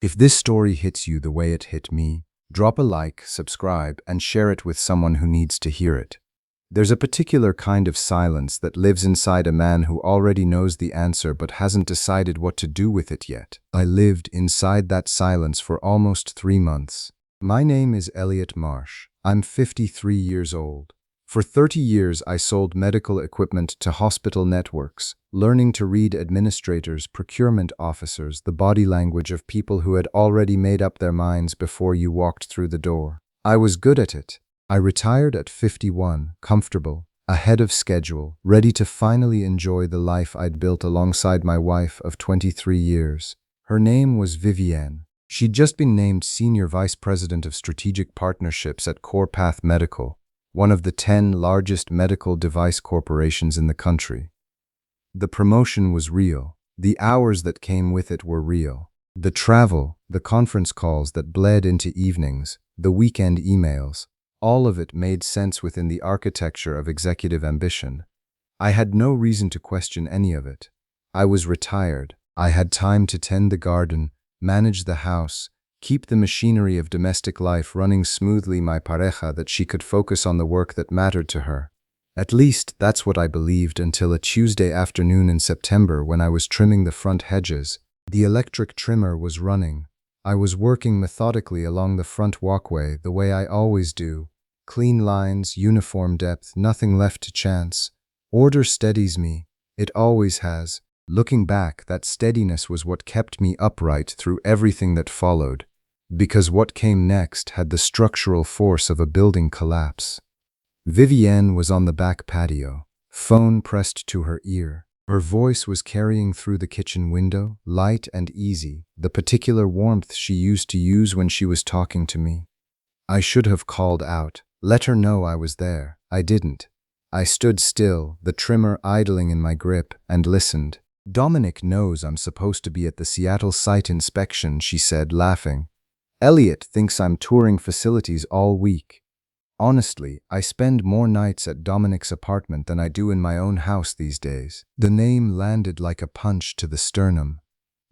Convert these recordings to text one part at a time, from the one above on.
If this story hits you the way it hit me, drop a like, subscribe, and share it with someone who needs to hear it. There's a particular kind of silence that lives inside a man who already knows the answer but hasn't decided what to do with it yet. I lived inside that silence for almost 3 months. My name is Elliot Marsh. I'm 53 years old. For 30 years, I sold medical equipment to hospital networks, learning to read administrators, procurement officers, the body language of people who had already made up their minds before you walked through the door. I was good at it. I retired at 51, comfortable, ahead of schedule, ready to finally enjoy the life I'd built alongside my wife of 23 years. Her name was Vivienne. She'd just been named Senior Vice President of Strategic Partnerships at CorePath Medical, one of the 10 largest medical device corporations in the country. The promotion was real. The hours that came with it were real. The travel, the conference calls that bled into evenings, the weekend emails, all of it made sense within the architecture of executive ambition. I had no reason to question any of it. I was retired. I had time to tend the garden, manage the house, keep the machinery of domestic life running smoothly, my pareja, that she could focus on the work that mattered to her. At least that's what I believed until a Tuesday afternoon in September when I was trimming the front hedges. The electric trimmer was running. I was working methodically along the front walkway the way I always do. Clean lines, uniform depth, nothing left to chance. Order steadies me. It always has. Looking back, that steadiness was what kept me upright through everything that followed, because what came next had the structural force of a building collapse. Vivienne was on the back patio, phone pressed to her ear. Her voice was carrying through the kitchen window, light and easy, the particular warmth she used to use when she was talking to me. I should have called out, let her know I was there. I didn't. I stood still, the trimmer idling in my grip, and listened. Dominic knows I'm supposed to be at the Seattle site inspection, she said, laughing. Elliot thinks I'm touring facilities all week. Honestly, I spend more nights at Dominic's apartment than I do in my own house these days. The name landed like a punch to the sternum.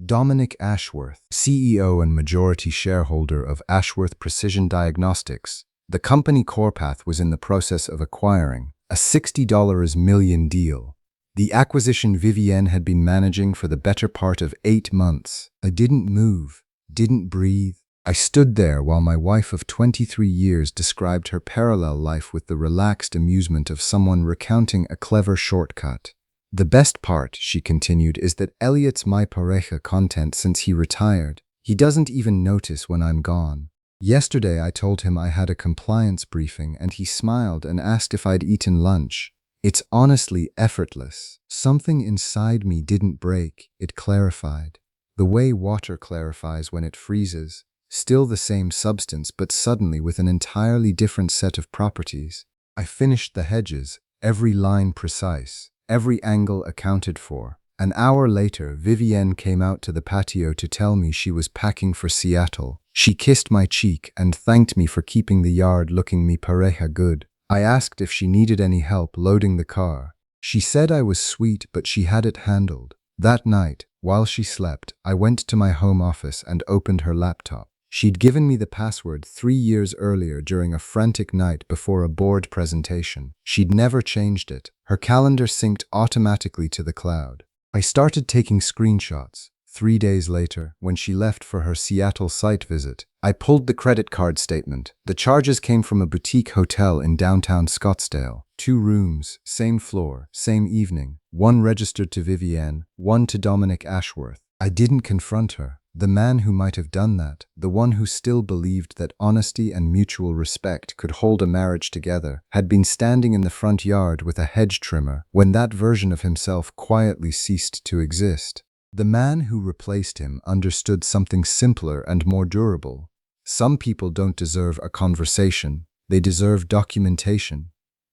Dominic Ashworth, CEO and majority shareholder of Ashworth Precision Diagnostics. The company CorePath was in the process of acquiring a $60 million deal. The acquisition Vivienne had been managing for the better part of 8 months. I didn't move, didn't breathe. I stood there while my wife of 23 years described her parallel life with the relaxed amusement of someone recounting a clever shortcut. The best part, she continued, is that Elliot's my pareja content since he retired. He doesn't even notice when I'm gone. Yesterday I told him I had a compliance briefing and he smiled and asked if I'd eaten lunch. It's honestly effortless. Something inside me didn't break, it clarified. The way water clarifies when it freezes. Still the same substance, but suddenly with an entirely different set of properties. I finished the hedges, every line precise, every angle accounted for. An hour later, Vivienne came out to the patio to tell me she was packing for Seattle. She kissed my cheek and thanked me for keeping the yard looking mi pareja good. I asked if she needed any help loading the car. She said I was sweet, but she had it handled. That night, while she slept, I went to my home office and opened her laptop. She'd given me the password 3 years earlier during a frantic night before a board presentation. She'd never changed it. Her calendar synced automatically to the cloud. I started taking screenshots. 3 days later, when she left for her Seattle site visit, I pulled the credit card statement. The charges came from a boutique hotel in downtown Scottsdale. 2 rooms, same floor, same evening. 1 registered to Vivienne, 1 to Dominic Ashworth. I didn't confront her. The man who might have done that, the one who still believed that honesty and mutual respect could hold a marriage together, had been standing in the front yard with a hedge trimmer when that version of himself quietly ceased to exist. The man who replaced him understood something simpler and more durable. Some people don't deserve a conversation, they deserve documentation.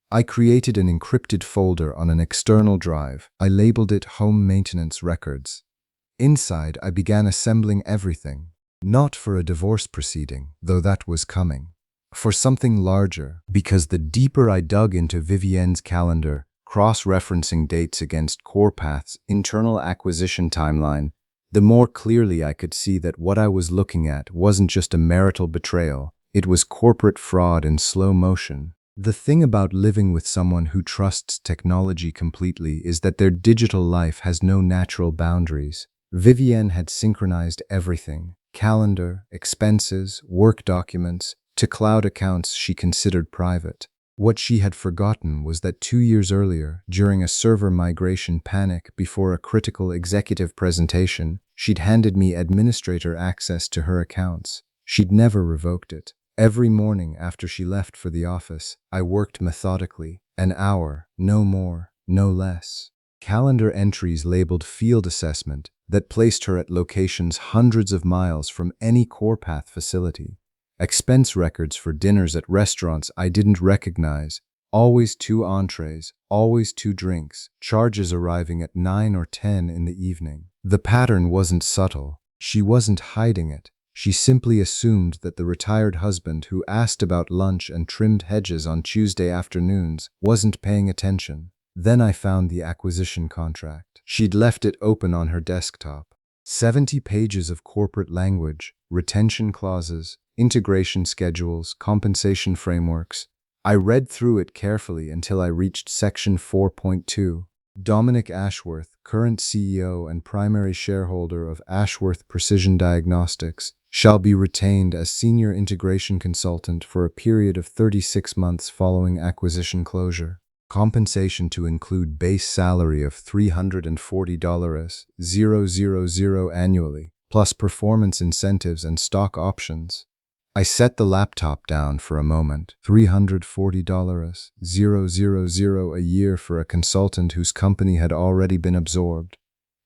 I created an encrypted folder on an external drive. I labeled it Home Maintenance Records. Inside, I began assembling everything, not for a divorce proceeding, though that was coming, for something larger, because the deeper I dug into Vivienne's calendar, cross-referencing dates against CorePath's internal acquisition timeline, the more clearly I could see that what I was looking at wasn't just a marital betrayal, it was corporate fraud in slow motion. The thing about living with someone who trusts technology completely is that their digital life has no natural boundaries. Vivienne had synchronized everything: calendar, expenses, work documents, to cloud accounts she considered private. What she had forgotten was that 2 years earlier, during a server migration panic before a critical executive presentation, she'd handed me administrator access to her accounts. She'd never revoked it. Every morning after she left for the office, I worked methodically, an hour, no more, no less. Calendar entries labeled field assessment that placed her at locations hundreds of miles from any CorePath facility. Expense records for dinners at restaurants I didn't recognize, always 2 entrees, always 2 drinks, charges arriving at 9 or 10 in the evening. The pattern wasn't subtle. She wasn't hiding it. She simply assumed that the retired husband who asked about lunch and trimmed hedges on Tuesday afternoons wasn't paying attention. Then I found the acquisition contract. She'd left it open on her desktop. 70 pages of corporate language, retention clauses, integration schedules, compensation frameworks. I read through it carefully until I reached section 4.2. Dominic Ashworth, current CEO and primary shareholder of Ashworth Precision Diagnostics, shall be retained as senior integration consultant for a period of 36 months following acquisition closure. Compensation to include base salary of $340,000 annually, plus performance incentives and stock options. I set the laptop down for a moment. $340,000 a year for a consultant whose company had already been absorbed.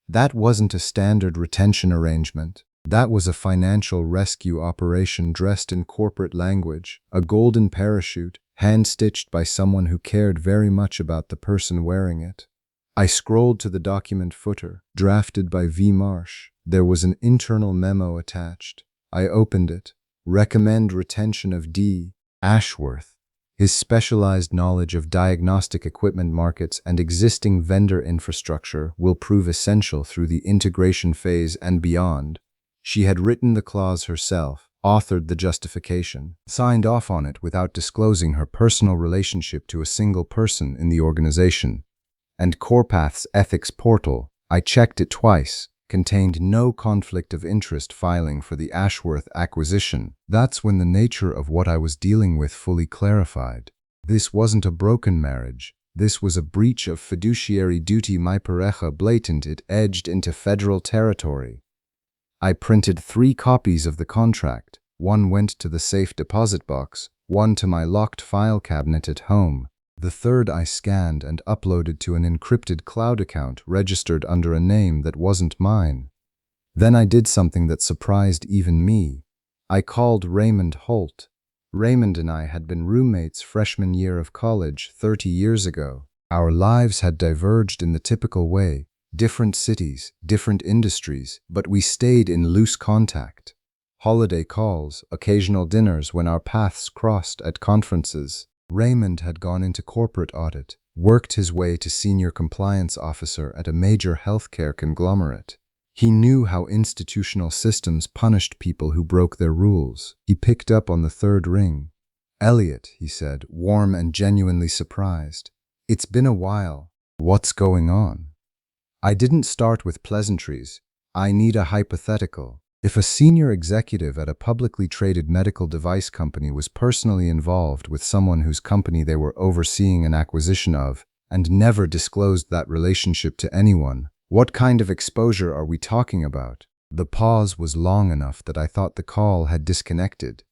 That wasn't a standard retention arrangement. That was a financial rescue operation dressed in corporate language, a golden parachute, hand-stitched by someone who cared very much about the person wearing it. I scrolled to the document footer, drafted by V. Marsh. There was an internal memo attached. I opened it. Recommend retention of D. Ashworth. His specialized knowledge of diagnostic equipment markets and existing vendor infrastructure will prove essential through the integration phase and beyond. She had written the clause herself, authored the justification, signed off on it without disclosing her personal relationship to a single person in the organization. And CorePath's ethics portal, I checked it twice, contained no conflict of interest filing for the Ashworth acquisition. That's when the nature of what I was dealing with fully clarified. This wasn't a broken marriage. This was a breach of fiduciary duty. My pareja blatant. It edged into federal territory. I printed 3 copies of the contract. One went to the safe deposit box, one to my locked file cabinet at home. The third I scanned and uploaded to an encrypted cloud account registered under a name that wasn't mine. Then I did something that surprised even me. I called Raymond Holt. Raymond and I had been roommates freshman year of college 30 years ago. Our lives had diverged in the typical way. Different cities, different industries, but we stayed in loose contact. Holiday calls, occasional dinners when our paths crossed at conferences. Raymond had gone into corporate audit, worked his way to senior compliance officer at a major healthcare conglomerate. He knew how institutional systems punished people who broke their rules. He picked up on the third ring. "Elliot," he said, warm and genuinely surprised. "It's been a while. What's going on?" I didn't start with pleasantries. I need a hypothetical. If a senior executive at a publicly traded medical device company was personally involved with someone whose company they were overseeing an acquisition of and never disclosed that relationship to anyone, what kind of exposure are we talking about? The pause was long enough that I thought the call had disconnected.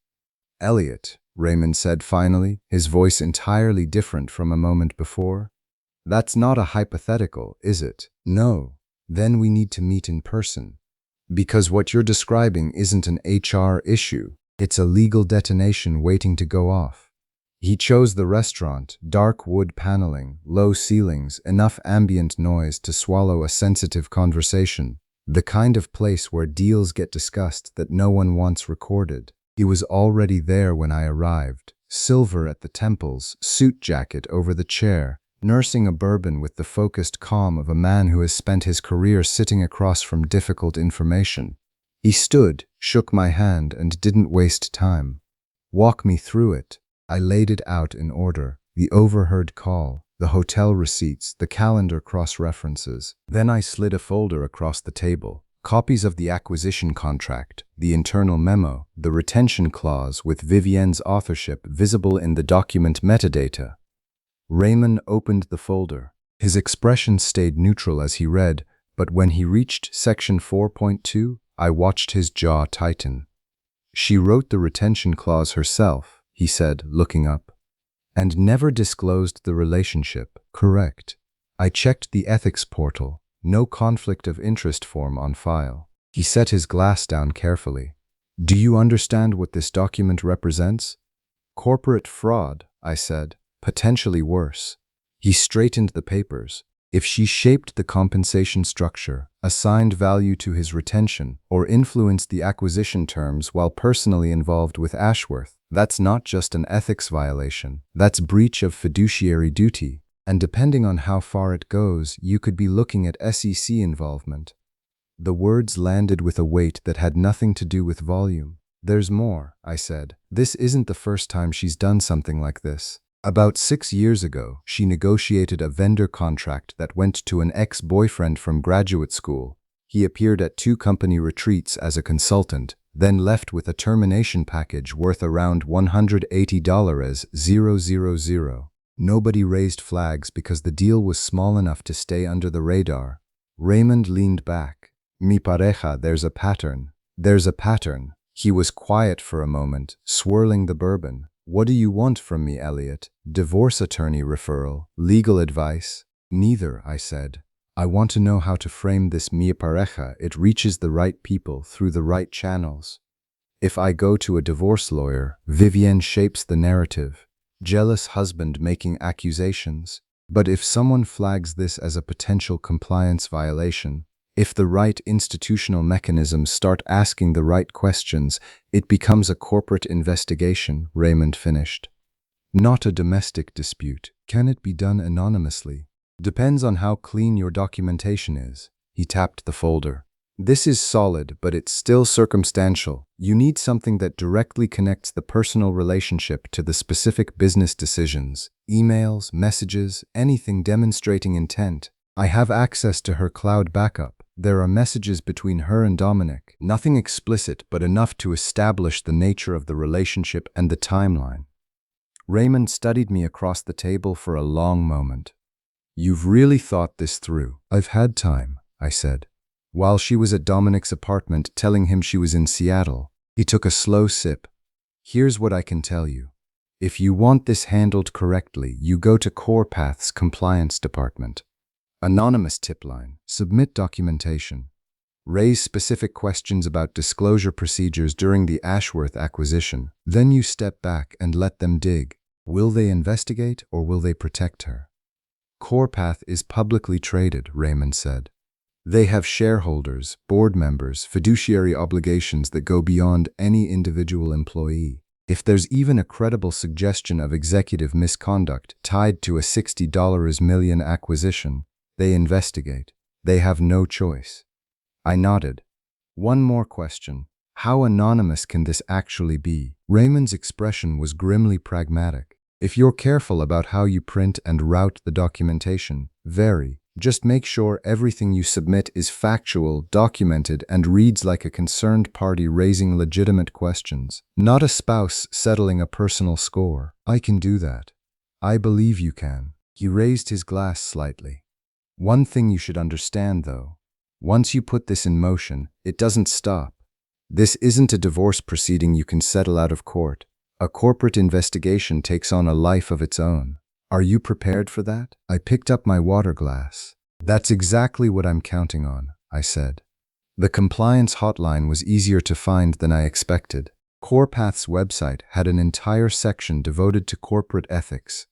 "Elliot," Raymond said finally, his voice entirely different from a moment before. "That's not a hypothetical, is it?" "No." "Then we need to meet in person. Because what you're describing isn't an HR issue. It's a legal detonation waiting to go off." He chose the restaurant, dark wood paneling, low ceilings, enough ambient noise to swallow a sensitive conversation. The kind of place where deals get discussed that no one wants recorded. He was already there when I arrived, silver at the temples, suit jacket over the chair, nursing a bourbon with the focused calm of a man who has spent his career sitting across from difficult information. He stood, shook my hand, and didn't waste time. Walk me through it. I laid it out in order: the overheard call, the hotel receipts, the calendar cross-references. Then I slid a folder across the table. Copies of the acquisition contract, the internal memo, the retention clause with Vivienne's authorship visible in the document metadata. Raymond opened the folder. His expression stayed neutral as he read, but when he reached section 4.2, I watched his jaw tighten. "She wrote the retention clause herself," he said, looking up. "And never disclosed the relationship." "Correct. I checked the ethics portal. No conflict of interest form on file." He set his glass down carefully. "Do you understand what this document represents?" "Corporate fraud," I said. "Potentially worse." He straightened the papers. "If she shaped the compensation structure, assigned value to his retention, or influenced the acquisition terms while personally involved with Ashworth, that's not just an ethics violation. That's breach of fiduciary duty. And depending on how far it goes, you could be looking at SEC involvement." The words landed with a weight that had nothing to do with volume. "There's more," I said. "This isn't the first time she's done something like this. About 6 years ago, she negotiated a vendor contract that went to an ex-boyfriend from graduate school. He appeared at 2 company retreats as a consultant, then left with a termination package worth around $180,000. Nobody raised flags because the deal was small enough to stay under the radar." Raymond leaned back. "Mi pareja, there's a pattern. There's a pattern." He was quiet for a moment, swirling the bourbon. "What do you want from me, Elliot? Divorce attorney referral? Legal advice?" "Neither," I said. "I want to know how to frame this mi pareja. It reaches the right people through the right channels. If I go to a divorce lawyer, Vivienne shapes the narrative. Jealous husband making accusations. But if someone flags this as a potential compliance violation, if the right institutional mechanisms start asking the right questions, it becomes a corporate investigation," Raymond finished. "Not a domestic dispute. Can it be done anonymously?" "Depends on how clean your documentation is." He tapped the folder. "This is solid, but it's still circumstantial. You need something that directly connects the personal relationship to the specific business decisions. Emails, messages, anything demonstrating intent. I have access to her cloud backup. There are messages between her and Dominic. Nothing explicit, but enough to establish the nature of the relationship and the timeline." Raymond studied me across the table for a long moment. "You've really thought this through." "I've had time," I said. While she was at Dominic's apartment telling him she was in Seattle, he took a slow sip. "Here's what I can tell you. If you want this handled correctly, you go to CorePath's compliance department. Anonymous tip line. Submit documentation. Raise specific questions about disclosure procedures during the Ashworth acquisition. Then you step back and let them dig. Will they investigate or will they protect her?" "CorePath is publicly traded," Raymond said. "They have shareholders, board members, fiduciary obligations that go beyond any individual employee. If there's even a credible suggestion of executive misconduct tied to a $60 million acquisition, they investigate. They have no choice." I nodded. "One more question. How anonymous can this actually be?" Raymond's expression was grimly pragmatic. "If you're careful about how you print and route the documentation, very. Just make sure everything you submit is factual, documented, and reads like a concerned party raising legitimate questions, not a spouse settling a personal score." "I can do that." "I believe you can." He raised his glass slightly. "One thing you should understand, though. Once you put this in motion, it doesn't stop. This isn't a divorce proceeding you can settle out of court. A corporate investigation takes on a life of its own. Are you prepared for that?" I picked up my water glass. "That's exactly what I'm counting on," I said. The compliance hotline was easier to find than I expected. CorePath's website had an entire section devoted to corporate ethics,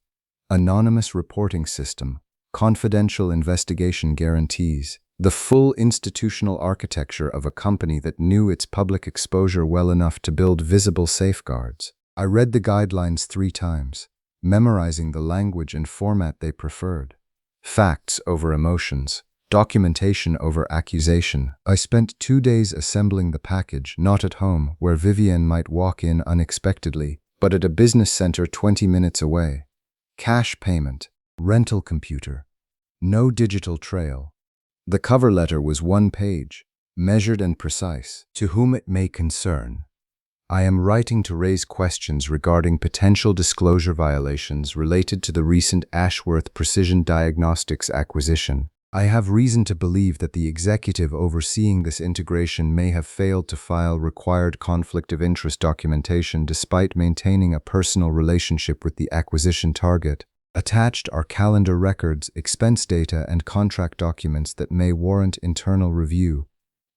anonymous reporting system, confidential investigation guarantees, the full institutional architecture of a company that knew its public exposure well enough to build visible safeguards. I read the guidelines 3 times. memorizing the language and format they preferred. Facts over emotions, documentation over accusation. I spent 2 days assembling the package, not at home, where Vivienne might walk in unexpectedly, but at a business center 20 minutes away. Cash payment, rental computer, no digital trail. The cover letter was 1 page, measured and precise. To whom it may concern, I am writing to raise questions regarding potential disclosure violations related to the recent Ashworth Precision Diagnostics acquisition. I have reason to believe that the executive overseeing this integration may have failed to file required conflict of interest documentation despite maintaining a personal relationship with the acquisition target. Attached are calendar records, expense data, and contract documents that may warrant internal review.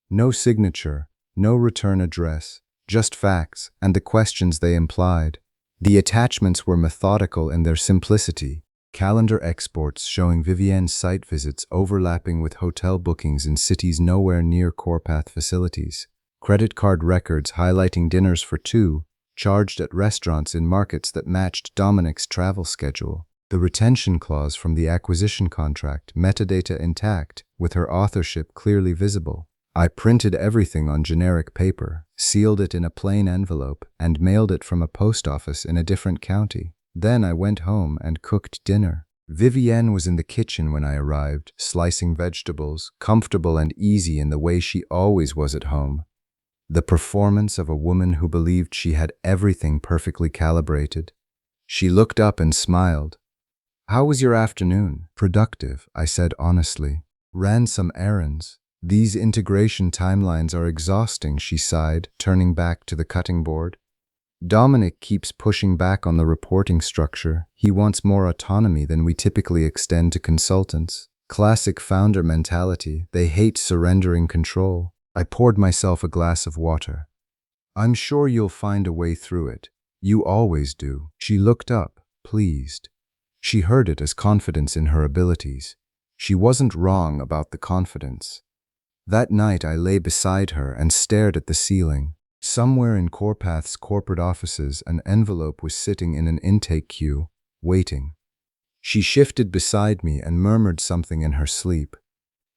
No signature, no return address, just facts and the questions they implied. The attachments were methodical in their simplicity. Calendar exports showing Vivienne's site visits overlapping with hotel bookings in cities nowhere near CorePath facilities. Credit card records highlighting dinners for 2, charged at restaurants in markets that matched Dominic's travel schedule. The retention clause from the acquisition contract, metadata intact, with her authorship clearly visible. I printed everything on generic paper, sealed it in a plain envelope, and mailed it from a post office in a different county. Then I went home and cooked dinner. Vivienne was in the kitchen when I arrived, slicing vegetables, comfortable and easy in the way she always was at home. The performance of a woman who believed she had everything perfectly calibrated. She looked up and smiled. "How was your afternoon?" "Productive," I said honestly. "Ran some errands." "These integration timelines are exhausting," she sighed, turning back to the cutting board. "Dominic keeps pushing back on the reporting structure. He wants more autonomy than we typically extend to consultants. Classic founder mentality. They hate surrendering control." I poured myself a glass of water. "I'm sure you'll find a way through it. You always do." She looked up, pleased. She heard it as confidence in her abilities. She wasn't wrong about the confidence. That night I lay beside her and stared at the ceiling. Somewhere in CorePath's corporate offices, an envelope was sitting in an intake queue, waiting. She shifted beside me and murmured something in her sleep.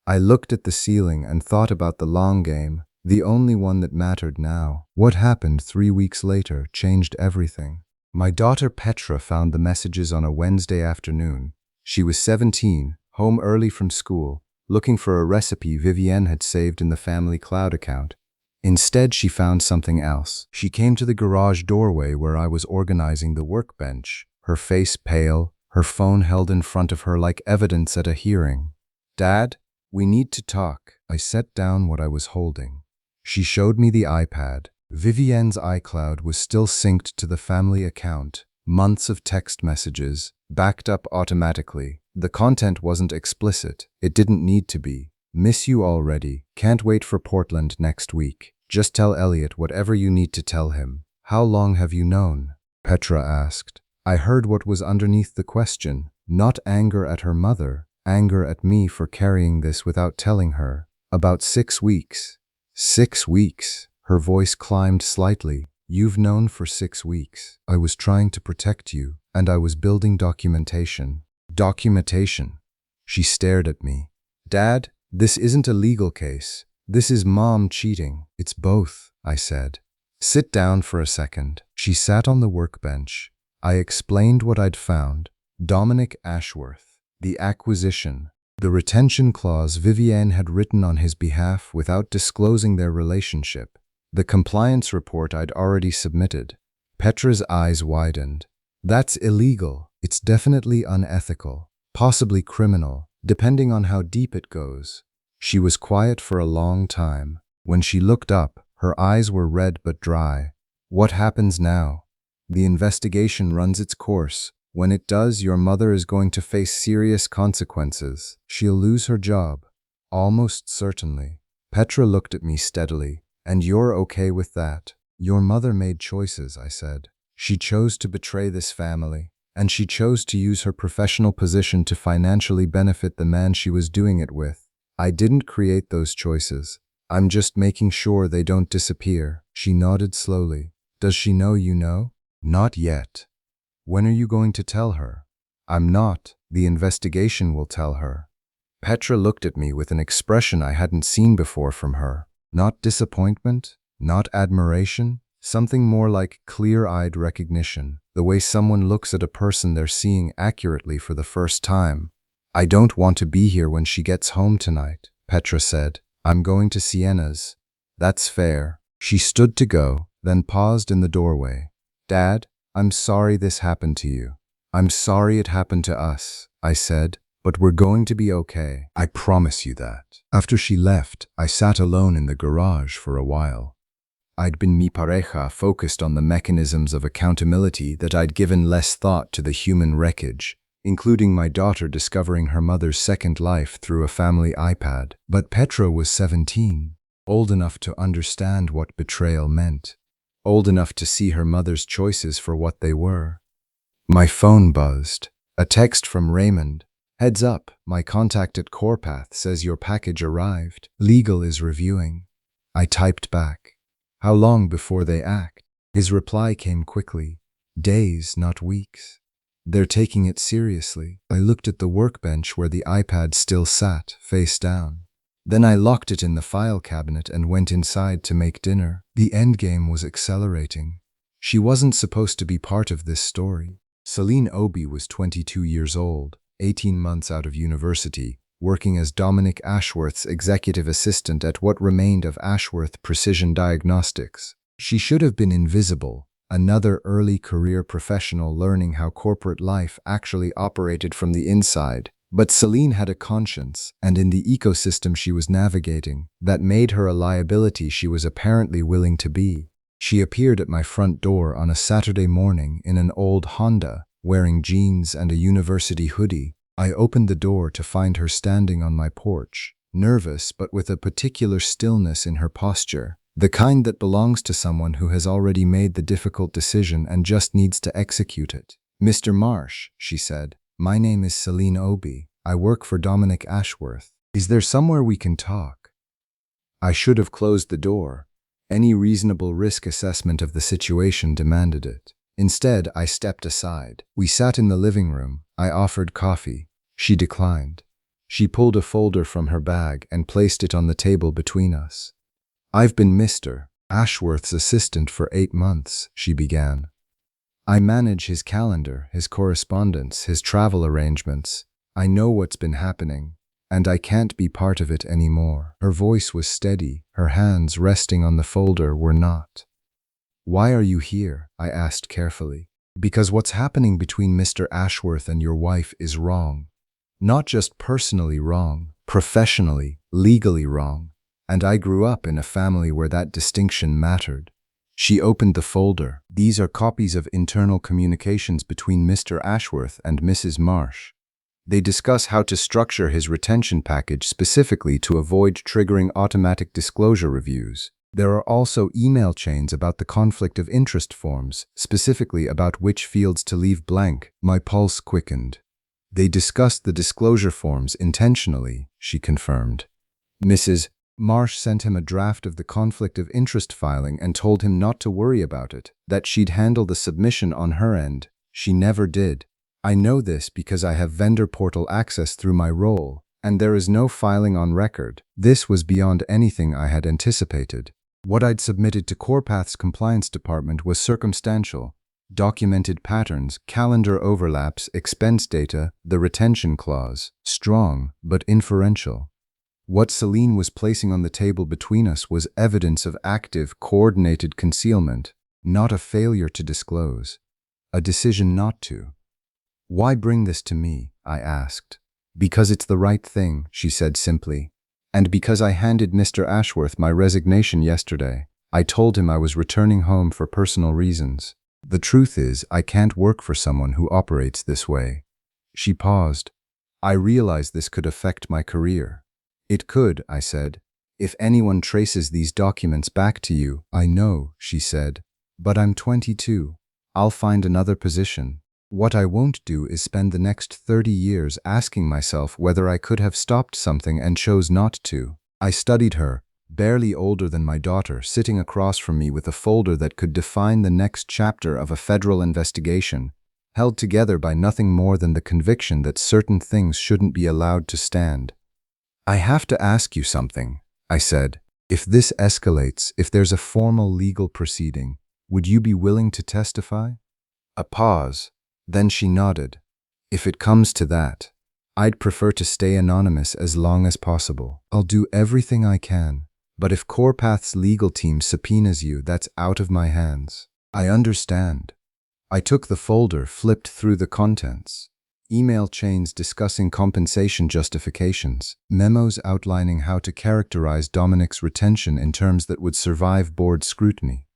I looked at the ceiling and thought about the long game, the only one that mattered now. What happened 3 weeks later changed everything. My daughter Petra found the messages on a Wednesday afternoon. She was 17, home early from school, looking for a recipe Vivienne had saved in the family cloud account. Instead, she found something else. She came to the garage doorway where I was organizing the workbench, her face pale, her phone held in front of her like evidence at a hearing. "Dad, we need to talk." I set down what I was holding. She showed me the iPad. Vivienne's iCloud was still synced to the family account. Months of text messages, backed up automatically. The content wasn't explicit. It didn't need to be. "Miss you already. Can't wait for Portland next week. Just tell Elliot whatever you need to tell him." "How long have you known?" Petra asked. I heard what was underneath the question. Not anger at her mother, anger at me for carrying this without telling her. "About 6 weeks. 6 weeks. Her voice climbed slightly. "You've known for 6 weeks. I was trying to protect you, and I was building documentation." "Documentation?" She stared at me. "Dad, this isn't a legal case. This is mom cheating." "It's both," I said. "Sit down for a second." She sat on the workbench. I explained what I'd found. Dominic Ashworth, the acquisition, the retention clause Vivienne had written on his behalf without disclosing their relationship, the compliance report I'd already submitted. Petra's eyes widened. "That's illegal. It's definitely unethical, possibly criminal, depending on how deep it goes." She was quiet for a long time. When she looked up, her eyes were red but dry. "What happens now?" "The investigation runs its course. When it does, your mother is going to face serious consequences. She'll lose her job." "Almost certainly." Petra looked at me steadily. "And you're okay with that?" "Your mother made choices," I said. "She chose to betray this family, and she chose to use her professional position to financially benefit the man she was doing it with. I didn't create those choices. I'm just making sure they don't disappear." She nodded slowly. "Does she know you know?" "Not yet. When are you going to tell her? I'm not. The investigation will tell her. Petra looked at me with an expression I hadn't seen before from her. Not disappointment, not admiration, something more like clear-eyed recognition, the way someone looks at a person they're seeing accurately for the first time. I don't want to be here when she gets home tonight, Petra said. I'm going to Sienna's. That's fair. She stood to go, then paused in the doorway. Dad, I'm sorry this happened to you. I'm sorry it happened to us, I said, but we're going to be okay. I promise you that. After she left, I sat alone in the garage for a while. I'd been mi pareja focused on the mechanisms of accountability that I'd given less thought to the human wreckage, including my daughter discovering her mother's second life through a family iPad. But Petra was 17, old enough to understand what betrayal meant, old enough to see her mother's choices for what they were. My phone buzzed. A text from Raymond. Heads up, my contact at Corpath says your package arrived. Legal is reviewing. I typed back. How long before they act? His reply came quickly. Days, not weeks. They're taking it seriously. I looked at the workbench where the iPad still sat, face down. Then I locked it in the file cabinet and went inside to make dinner. The endgame was accelerating. She wasn't supposed to be part of this story. Celine Obi was 22 years old, 18 months out of university, working as Dominic Ashworth's executive assistant at what remained of Ashworth Precision Diagnostics. She should have been invisible, another early career professional learning how corporate life actually operated from the inside. But Celine had a conscience, and in the ecosystem she was navigating, that made her a liability she was apparently willing to be. She appeared at my front door on a Saturday morning in an old Honda, wearing jeans and a university hoodie. I opened the door to find her standing on my porch, nervous but with a particular stillness in her posture, the kind that belongs to someone who has already made the difficult decision and just needs to execute it. Mr. Marsh, she said, my name is Celine Obi. I work for Dominic Ashworth. Is there somewhere we can talk? I should have closed the door. Any reasonable risk assessment of the situation demanded it. Instead, I stepped aside. We sat in the living room. I offered coffee. She declined. She pulled a folder from her bag and placed it on the table between us. I've been Mr. Ashworth's assistant for 8 months, she began. I manage his calendar, his correspondence, his travel arrangements. I know what's been happening, and I can't be part of it anymore. Her voice was steady. Her hands resting on the folder were not. Why are you here? I asked carefully. Because what's happening between Mr. Ashworth and your wife is wrong. Not just personally wrong, professionally, legally wrong. And I grew up in a family where that distinction mattered. She opened the folder. These are copies of internal communications between Mr. Ashworth and Mrs. Marsh. They discuss how to structure his retention package specifically to avoid triggering automatic disclosure reviews. There are also email chains about the conflict of interest forms, specifically about which fields to leave blank. My pulse quickened. They discussed the disclosure forms intentionally, she confirmed. Mrs. Marsh sent him a draft of the conflict of interest filing and told him not to worry about it, that she'd handle the submission on her end. She never did. I know this because I have vendor portal access through my role, and there is no filing on record. This was beyond anything I had anticipated. What I'd submitted to Corpath's compliance department was circumstantial. Documented patterns, calendar overlaps, expense data, the retention clause. Strong, but inferential. What Celine was placing on the table between us was evidence of active, coordinated concealment, not a failure to disclose. A decision not to. Why bring this to me? I asked. Because it's the right thing, she said simply. And because I handed Mr. Ashworth my resignation yesterday. I told him I was returning home for personal reasons. The truth is, I can't work for someone who operates this way. She paused. I realized this could affect my career. It could, I said. If anyone traces these documents back to you, I know, she said. But I'm 22. I'll find another position. What I won't do is spend the next 30 years asking myself whether I could have stopped something and chose not to. I studied her, barely older than my daughter, sitting across from me with a folder that could define the next chapter of a federal investigation. held together by nothing more than the conviction that certain things shouldn't be allowed to stand. "I have to ask you something," I said. "If this escalates, if there's a formal legal proceeding, would you be willing to testify?" A pause. Then she nodded. "If it comes to that, I'd prefer to stay anonymous as long as possible. I'll do everything I can. But if CorePath's legal team subpoenas you, that's out of my hands." "I understand." I took the folder, flipped through the contents. Email chains discussing compensation justifications, memos outlining how to characterize Dominic's retention in terms that would survive board scrutiny,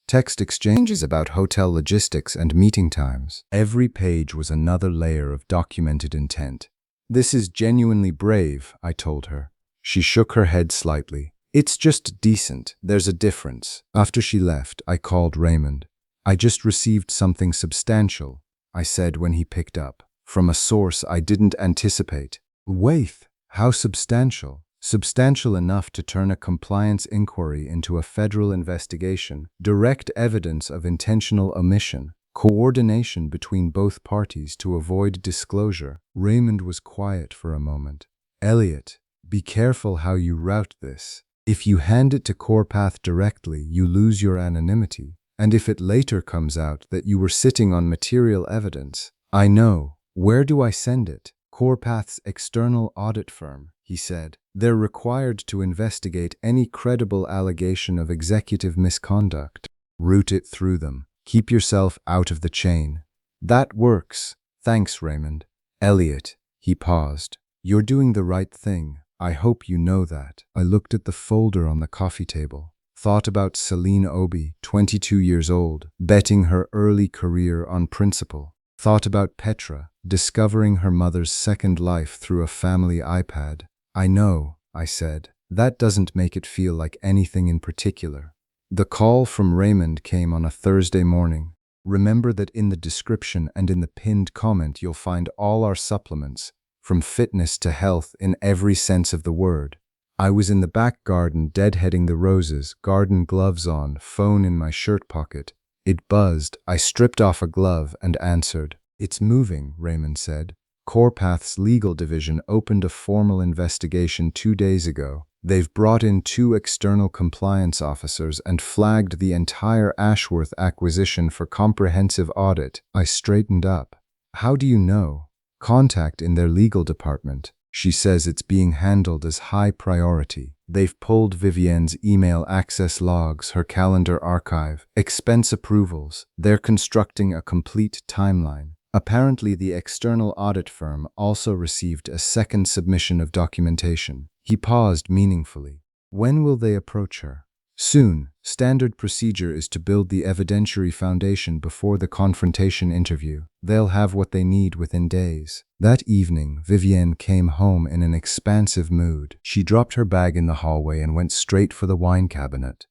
text exchanges about hotel logistics and meeting times. Every page was another layer of documented intent. "This is genuinely brave," I told her. She shook her head slightly. "It's just decent. There's a difference." After she left, I called Raymond. "I just received something substantial," I said when he picked up, "from a source I didn't anticipate." "Wait, how substantial?" "Substantial enough to turn a compliance inquiry into a federal investigation, direct evidence of intentional omission, coordination between both parties to avoid disclosure." Raymond was quiet for a moment. "Elliot, be careful how you route this. If you hand it to CorePath directly, you lose your anonymity. And if it later comes out that you were sitting on material evidence, I know. Where do I send it?" "CorePath's external audit firm," he said. "They're required to investigate any credible allegation of executive misconduct. Route it through them. Keep yourself out of the chain." "That works. Thanks, Raymond." "Elliot," he paused, "you're doing the right thing. I hope you know that." I looked at the folder on the coffee table. Thought about Celine Obi, 22 years old, betting her early career on principle. Thought about Petra, discovering her mother's second life through a family iPad. "I know," I said. "That doesn't make it feel like anything in particular." The call from Raymond came on a Thursday morning. "Remember that in the description and in the pinned comment you'll find all our supplements, from fitness to health in every sense of the word." I was in the back garden deadheading the roses, garden gloves on, phone in my shirt pocket. It buzzed. I stripped off a glove and answered. "It's moving," Raymond said. "CorePath's legal division opened a formal investigation 2 days ago. They've brought in 2 external compliance officers and flagged the entire Ashworth acquisition for comprehensive audit." I straightened up. "How do you know?" "Contact in their legal department. She says it's being handled as high priority. They've pulled Vivienne's email access logs, her calendar archive, expense approvals. They're constructing a complete timeline. Apparently, the external audit firm also received a second submission of documentation." He paused meaningfully. "When will they approach her?" "Soon. Standard procedure is to build the evidentiary foundation before the confrontation interview. They'll have what they need within days." That evening, Vivienne came home in an expansive mood. She dropped her bag in the hallway and went straight for the wine cabinet.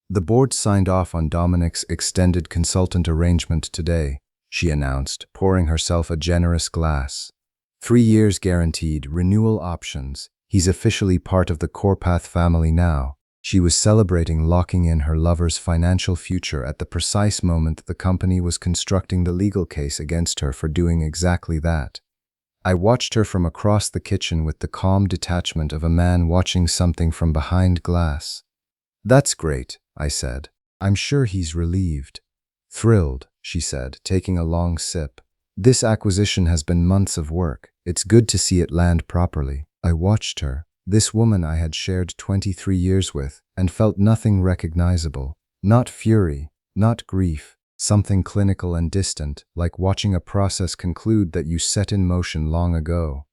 "The board signed off on Dominic's extended consultant arrangement today," she announced, pouring herself a generous glass. 3 years guaranteed, renewal options. He's officially part of the CorePath family now." She was celebrating locking in her lover's financial future at the precise moment the company was constructing the legal case against her for doing exactly that. I watched her from across the kitchen with the calm detachment of a man watching something from behind glass. "That's great," I said. "I'm sure he's relieved." "Thrilled," she said, taking a long sip. "This acquisition has been months of work. It's good to see it land properly." I watched her. This woman I had shared 23 years with, and felt nothing recognizable. Not fury, not grief, something clinical and distant, like watching a process conclude that you set in motion long ago.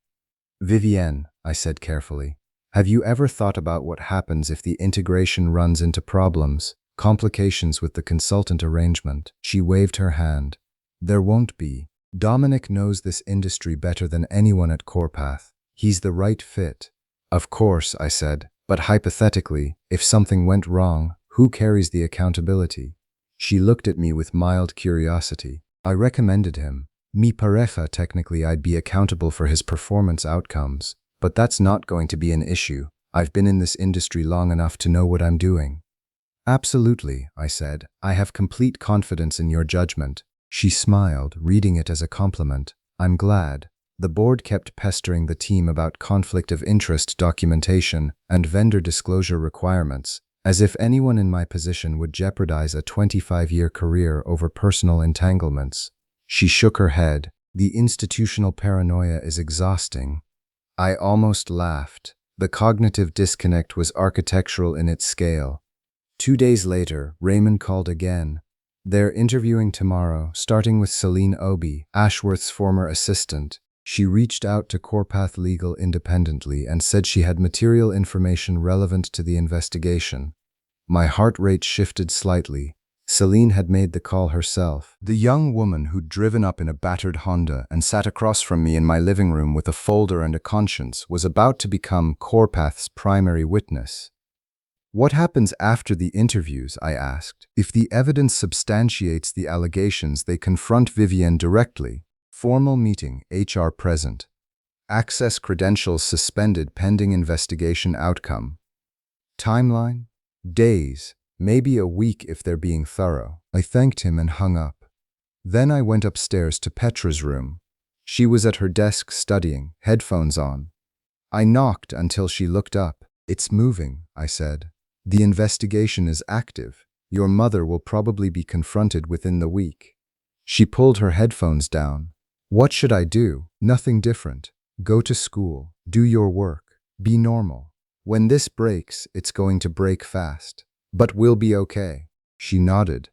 "Vivienne," I said carefully, "have you ever thought about what happens if the integration runs into problems, complications with the consultant arrangement?" She waved her hand. "There won't be. Dominic knows this industry better than anyone at CorePath. He's the right fit." "Of course," I said, "but hypothetically, if something went wrong, who carries the accountability?" She looked at me with mild curiosity. I recommended him. Mi pareja, technically I'd be accountable for his performance outcomes, but that's not going to be an issue. I've been in this industry long enough to know what I'm doing. "Absolutely," I said. "I have complete confidence in your judgment." She smiled, reading it as a compliment. I'm glad. The board kept pestering the team about conflict of interest documentation and vendor disclosure requirements, as if anyone in my position would jeopardize a 25-year career over personal entanglements. She shook her head. The institutional paranoia is exhausting. I almost laughed. The cognitive disconnect was architectural in its scale. 2 days later, Raymond called again. They're interviewing tomorrow, starting with Celine Obi, Ashworth's former assistant. She reached out to Corpath Legal independently and said she had material information relevant to the investigation. My heart rate shifted slightly. Celine had made the call herself. The young woman who'd driven up in a battered Honda and sat across from me in my living room with a folder and a conscience was about to become Corpath's primary witness. What happens after the interviews, I asked. If the evidence substantiates the allegations, they confront Vivienne directly. Formal meeting, HR present. Access credentials suspended pending investigation outcome. Timeline? Days, maybe a week if they're being thorough. I thanked him and hung up. Then I went upstairs to Petra's room. She was at her desk studying, headphones on. I knocked until she looked up. It's moving, I said. The investigation is active. Your mother will probably be confronted within the week. She pulled her headphones down. What should I do? Nothing different. Go to school. Do your work. Be normal. When this breaks, it's going to break fast. But we'll be okay. She nodded.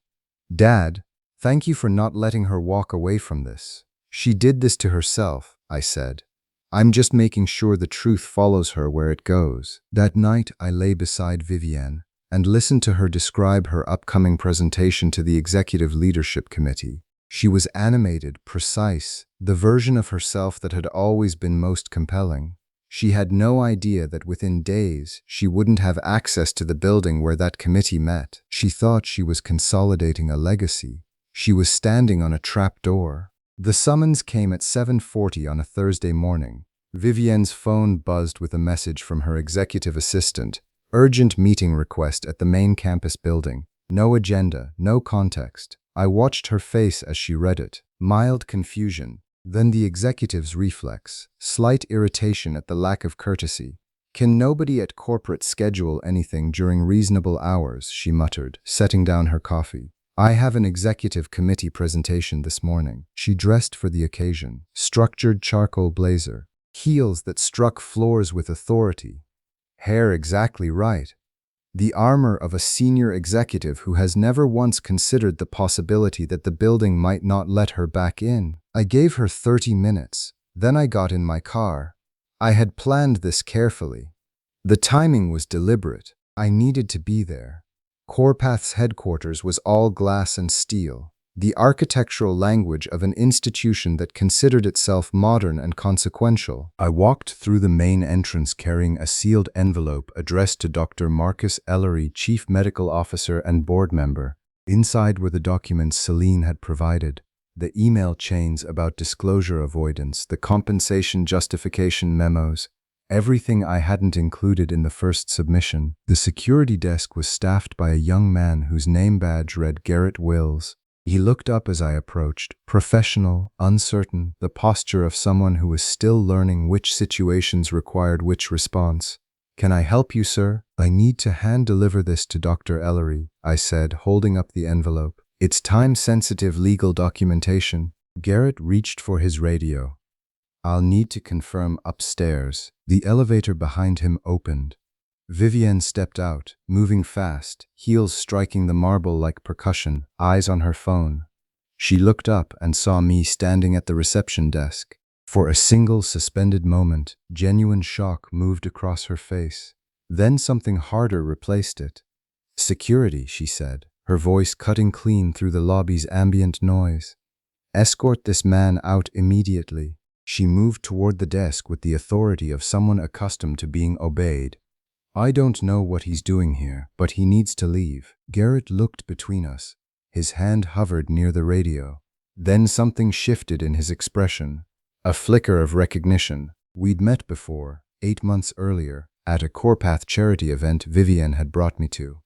Dad, thank you for not letting her walk away from this. She did this to herself, I said. I'm just making sure the truth follows her where it goes. That night, I lay beside Vivienne and listened to her describe her upcoming presentation to the Executive Leadership Committee. She was animated, precise, the version of herself that had always been most compelling. She had no idea that within days she wouldn't have access to the building where that committee met. She thought she was consolidating a legacy. She was standing on a trap door. The summons came at 7:40 on a Thursday morning. Vivienne's phone buzzed with a message from her executive assistant. Urgent meeting request at the main campus building. No agenda, no context. I watched her face as she read it. Mild confusion. Then the executive's reflex. Slight irritation at the lack of courtesy. Can nobody at corporate schedule anything during reasonable hours, she muttered, setting down her coffee. I have an executive committee presentation this morning. She dressed for the occasion. Structured charcoal blazer. Heels that struck floors with authority. Hair exactly right. The armor of a senior executive who has never once considered the possibility that the building might not let her back in. I gave her 30 minutes. Then I got in my car. I had planned this carefully. The timing was deliberate. I needed to be there. Corpath's headquarters was all glass and steel, the architectural language of an institution that considered itself modern and consequential. I walked through the main entrance carrying a sealed envelope addressed to Dr. Marcus Ellery, Chief Medical Officer and board member. Inside were the documents Celine had provided, the email chains about disclosure avoidance, the compensation justification memos, everything I hadn't included in the first submission. The security desk was staffed by a young man whose name badge read Garrett Wills. He looked up as I approached, professional, uncertain, the posture of someone who was still learning which situations required which response. Can I help you, sir? I need to hand-deliver this to Dr. Ellery, I said, holding up the envelope. It's time-sensitive legal documentation. Garrett reached for his radio. I'll need to confirm upstairs. The elevator behind him opened. Vivienne stepped out, moving fast, heels striking the marble like percussion, eyes on her phone. She looked up and saw me standing at the reception desk. For a single suspended moment, genuine shock moved across her face. Then something harder replaced it. Security, she said, her voice cutting clean through the lobby's ambient noise. Escort this man out immediately. She moved toward the desk with the authority of someone accustomed to being obeyed. I don't know what he's doing here, but he needs to leave. Garrett looked between us. His hand hovered near the radio. Then something shifted in his expression. A flicker of recognition. We'd met before, 8 months earlier, at a Corpath charity event Vivienne had brought me to.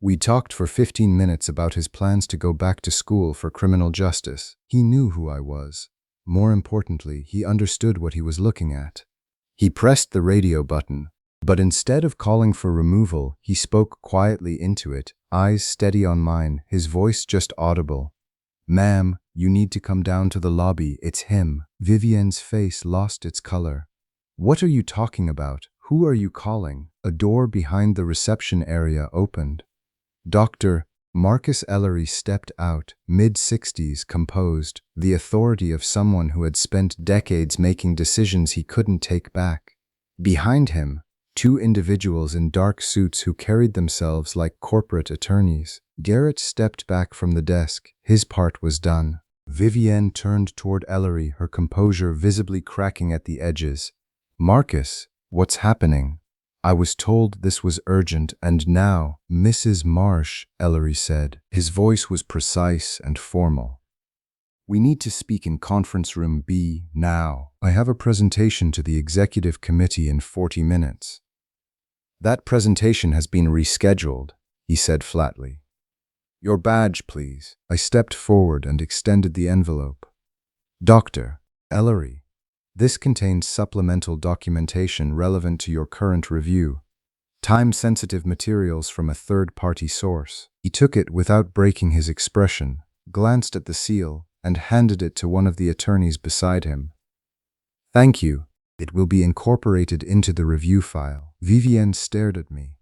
We talked for 15 minutes about his plans to go back to school for criminal justice. He knew who I was. More importantly, he understood what he was looking at. He pressed the radio button, but instead of calling for removal, he spoke quietly into it, eyes steady on mine, his voice just audible. "Ma'am, you need to come down to the lobby. It's him." Vivienne's face lost its color. "What are you talking about? Who are you calling?" A door behind the reception area opened. Dr. Marcus Ellery stepped out, mid-60s, composed, the authority of someone who had spent decades making decisions he couldn't take back. Behind him, two individuals in dark suits who carried themselves like corporate attorneys. Garrett stepped back from the desk. His part was done. Vivienne turned toward Ellery, her composure visibly cracking at the edges. "Marcus, what's happening?" "I was told this was urgent, and now—" "Mrs. Marsh," Ellery said. His voice was precise and formal. "We need to speak in conference room B now. I have a presentation to the executive committee in 40 minutes. "That presentation has been rescheduled," he said flatly. "Your badge, please." I stepped forward and extended the envelope. "Dr. Ellery, this contains supplemental documentation relevant to your current review. Time-sensitive materials from a third-party source." He took it without breaking his expression, glanced at the seal, and handed it to one of the attorneys beside him. "Thank you. It will be incorporated into the review file." Vivienne stared at me.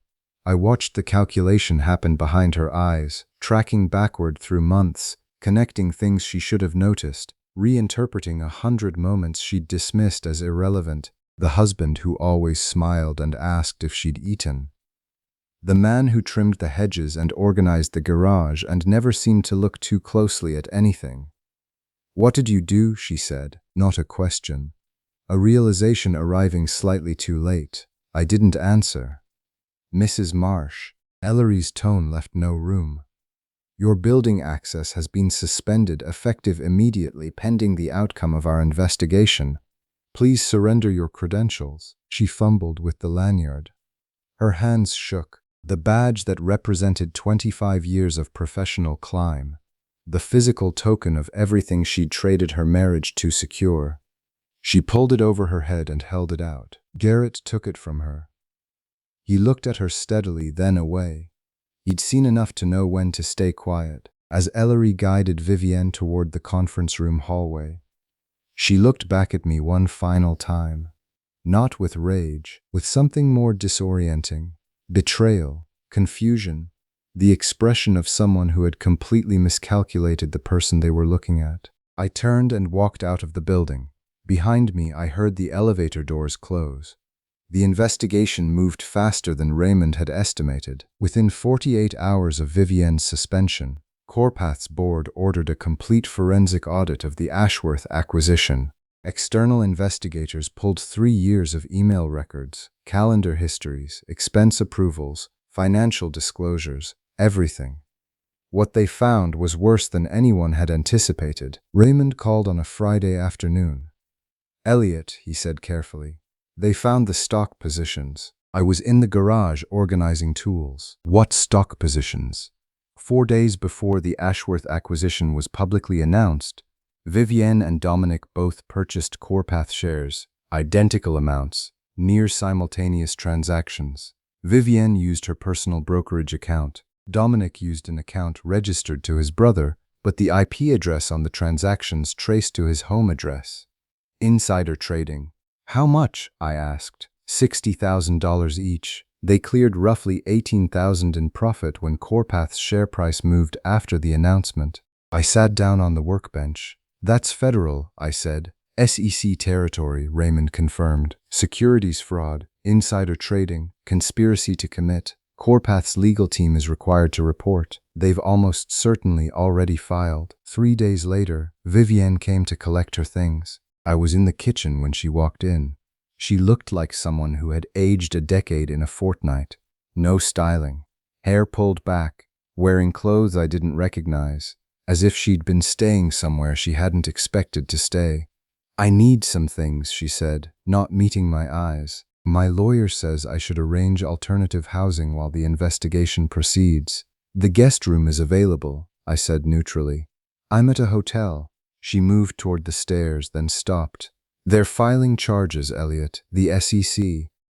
I watched the calculation happen behind her eyes, tracking backward through months, connecting things she should have noticed, reinterpreting 100 moments she'd dismissed as irrelevant. The husband who always smiled and asked if she'd eaten. The man who trimmed the hedges and organized the garage and never seemed to look too closely at anything. "What did you do?" she said, not a question. A realization arriving slightly too late. I didn't answer. "Mrs. Marsh." Ellery's tone left no room. "Your building access has been suspended, effective immediately, pending the outcome of our investigation. Please surrender your credentials." She fumbled with the lanyard. Her hands shook. The badge that represented 25 years of professional climb. The physical token of everything she'd traded her marriage to secure. She pulled it over her head and held it out. Garrett took it from her. He looked at her steadily, then away. He'd seen enough to know when to stay quiet, as Ellery guided Vivienne toward the conference room hallway. She looked back at me one final time. Not with rage, with something more disorienting. Betrayal, confusion, the expression of someone who had completely miscalculated the person they were looking at. I turned and walked out of the building. Behind me, I heard the elevator doors close. The investigation moved faster than Raymond had estimated. Within 48 hours of Vivienne's suspension, Corpath's board ordered a complete forensic audit of the Ashworth acquisition. External investigators pulled 3 years of email records, calendar histories, expense approvals, financial disclosures, everything. What they found was worse than anyone had anticipated. Raymond called on a Friday afternoon. "Elliot," he said carefully, "they found the stock positions. I was in the garage organizing tools." "What stock positions?" 4 days before the Ashworth acquisition was publicly announced, Vivienne and Dominic both purchased Corpath shares, identical amounts, near simultaneous transactions. Vivienne used her personal brokerage account. Dominic used an account registered to his brother, but the IP address on the transactions traced to his home address. Insider trading. "How much?" I asked. $60,000 each. They cleared roughly $18,000 in profit when Corpath's share price moved after the announcement. I sat down on the workbench. "That's federal," I said. "SEC territory," Raymond confirmed. "Securities fraud, insider trading, conspiracy to commit. Corpath's legal team is required to report. They've almost certainly already filed." 3 days later, Vivienne came to collect her things. I was in the kitchen when she walked in. She looked like someone who had aged a decade in a fortnight. No styling, hair pulled back, wearing clothes I didn't recognize, as if she'd been staying somewhere she hadn't expected to stay. "I need some things," she said, not meeting my eyes. "My lawyer says I should arrange alternative housing while the investigation proceeds." The guest room is available, I said neutrally. I'm at a hotel. She moved toward the stairs, then stopped. They're filing charges, Elliot. The SEC.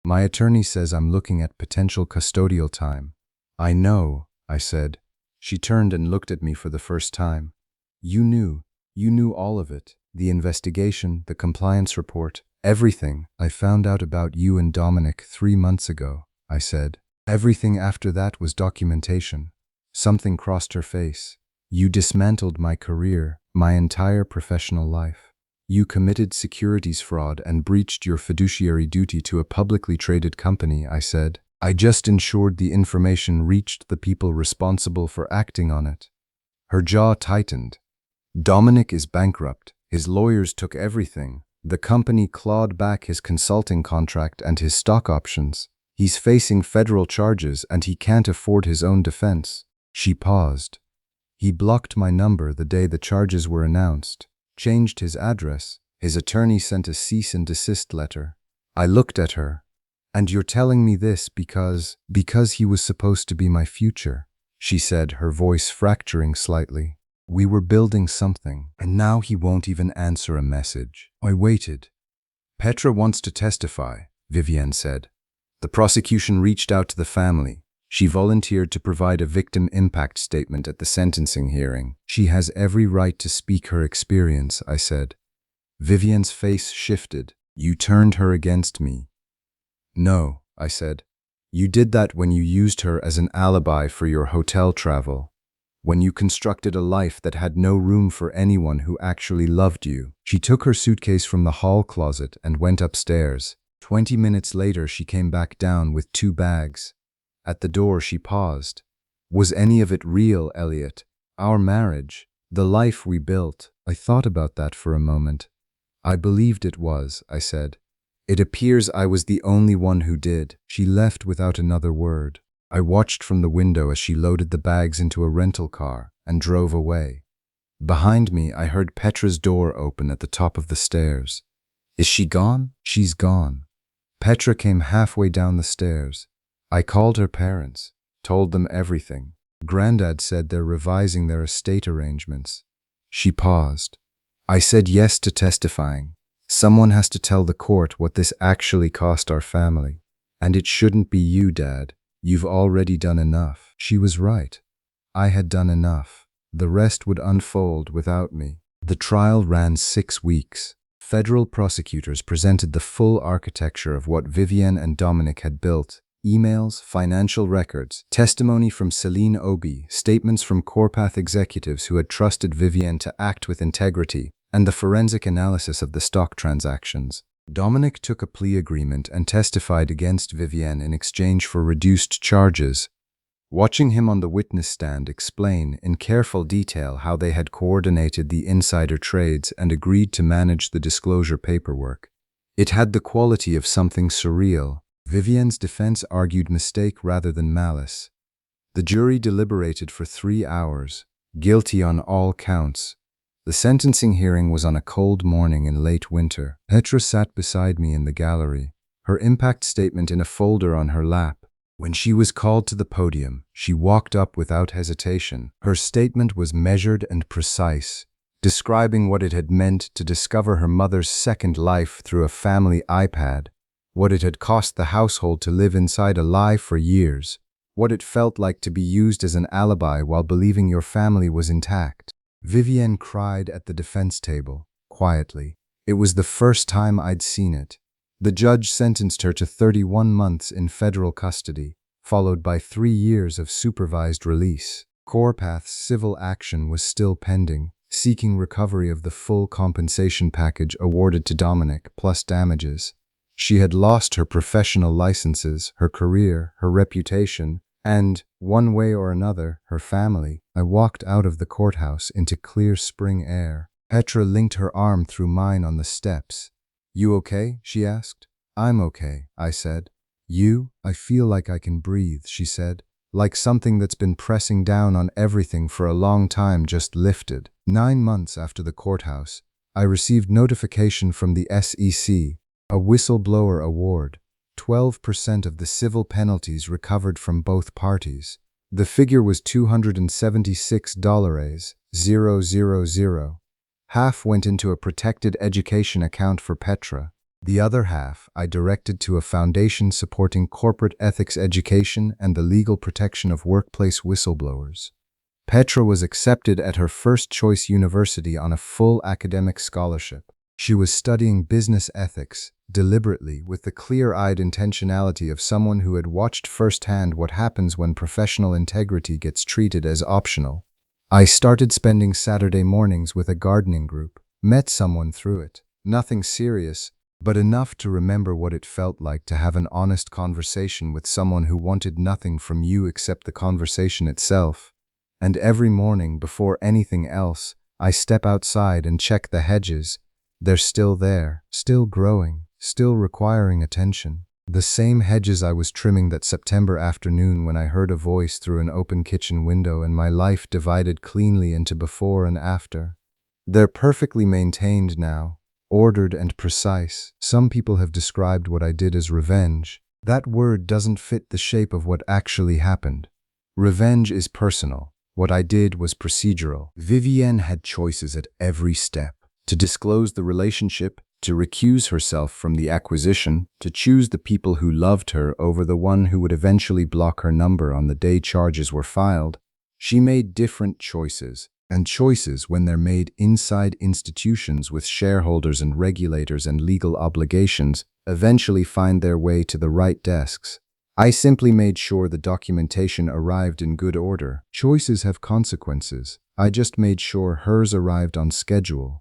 My attorney says I'm looking at potential custodial time. I know, I said. She turned and looked at me for the first time. You knew all of it. The investigation, the compliance report, everything. I found out about you and Dominic 3 months ago, I said. Everything after that was documentation. Something crossed her face. You dismantled my career, my entire professional life. You committed securities fraud and breached your fiduciary duty to a publicly traded company, I said. I just ensured the information reached the people responsible for acting on it. Her jaw tightened. Dominic is bankrupt. His lawyers took everything. The company clawed back his consulting contract and his stock options. He's facing federal charges and he can't afford his own defense. She paused. He blocked my number the day the charges were announced, changed his address. His attorney sent a cease and desist letter. I looked at her. And you're telling me this because he was supposed to be my future, she said, her voice fracturing slightly. We were building something, and now he won't even answer a message. I waited. Petra wants to testify, Vivienne said. The prosecution reached out to the family. She volunteered to provide a victim impact statement at the sentencing hearing. She has every right to speak her experience, I said. Vivienne's face shifted. You turned her against me. No, I said. You did that when you used her as an alibi for your hotel travel. When you constructed a life that had no room for anyone who actually loved you. She took her suitcase from the hall closet and went upstairs. 20 minutes later, she came back down with 2 bags. At the door, she paused. Was any of it real, Elliot? Our marriage? The life we built? I thought about that for a moment. I believed it was, I said. It appears I was the only one who did. She left without another word. I watched from the window as she loaded the bags into a rental car and drove away. Behind me, I heard Petra's door open at the top of the stairs. Is she gone? She's gone. Petra came halfway down the stairs. I called her parents, told them everything. Granddad said they're revising their estate arrangements. She paused. I said yes to testifying. Someone has to tell the court what this actually cost our family. And it shouldn't be you, Dad. You've already done enough. She was right. I had done enough. The rest would unfold without me. The trial ran 6 weeks. Federal prosecutors presented the full architecture of what Vivienne and Dominic had built. Emails, financial records, testimony from Celine Obi, statements from Corpath executives who had trusted Vivienne to act with integrity, and the forensic analysis of the stock transactions. Dominic took a plea agreement and testified against Vivienne in exchange for reduced charges. Watching him on the witness stand explain in careful detail how they had coordinated the insider trades and agreed to manage the disclosure paperwork, it had the quality of something surreal. Vivienne's defense argued mistake rather than malice. The jury deliberated for 3 hours, guilty on all counts. The sentencing hearing was on a cold morning in late winter. Petra sat beside me in the gallery, her impact statement in a folder on her lap. When she was called to the podium, she walked up without hesitation. Her statement was measured and precise, describing what it had meant to discover her mother's second life through a family iPad, what it had cost the household to live inside a lie for years, what it felt like to be used as an alibi while believing your family was intact. Vivienne cried at the defense table, quietly. It was the first time I'd seen it. The judge sentenced her to 31 months in federal custody, followed by 3 years of supervised release. Corpath's civil action was still pending, seeking recovery of the full compensation package awarded to Dominic, plus damages. She had lost her professional licenses, her career, her reputation, and, one way or another, her family. I walked out of the courthouse into clear spring air. Petra linked her arm through mine on the steps. You okay? She asked. I'm okay, I said. You? I feel like I can breathe, she said. Like something that's been pressing down on everything for a long time just lifted. 9 months after the courthouse, I received notification from the SEC, a whistleblower award. 12% of the civil penalties recovered from both parties. The figure was $276,000. Half went into a protected education account for Petra. The other half I directed to a foundation supporting corporate ethics education and the legal protection of workplace whistleblowers. Petra was accepted at her first-choice university on a full academic scholarship. She was studying business ethics, deliberately, with the clear-eyed intentionality of someone who had watched firsthand what happens when professional integrity gets treated as optional. I started spending Saturday mornings with a gardening group, met someone through it. Nothing serious, but enough to remember what it felt like to have an honest conversation with someone who wanted nothing from you except the conversation itself. And every morning, before anything else, I step outside and check the hedges. They're still there, still growing, still requiring attention. The same hedges I was trimming that September afternoon when I heard a voice through an open kitchen window and my life divided cleanly into before and after. They're perfectly maintained now, ordered and precise. Some people have described what I did as revenge. That word doesn't fit the shape of what actually happened. Revenge is personal. What I did was procedural. Vivienne had choices at every step. To disclose the relationship, to recuse herself from the acquisition, to choose the people who loved her over the one who would eventually block her number on the day charges were filed. She made different choices, and choices, when they're made inside institutions with shareholders and regulators and legal obligations, eventually find their way to the right desks. I simply made sure the documentation arrived in good order. Choices have consequences. I just made sure hers arrived on schedule.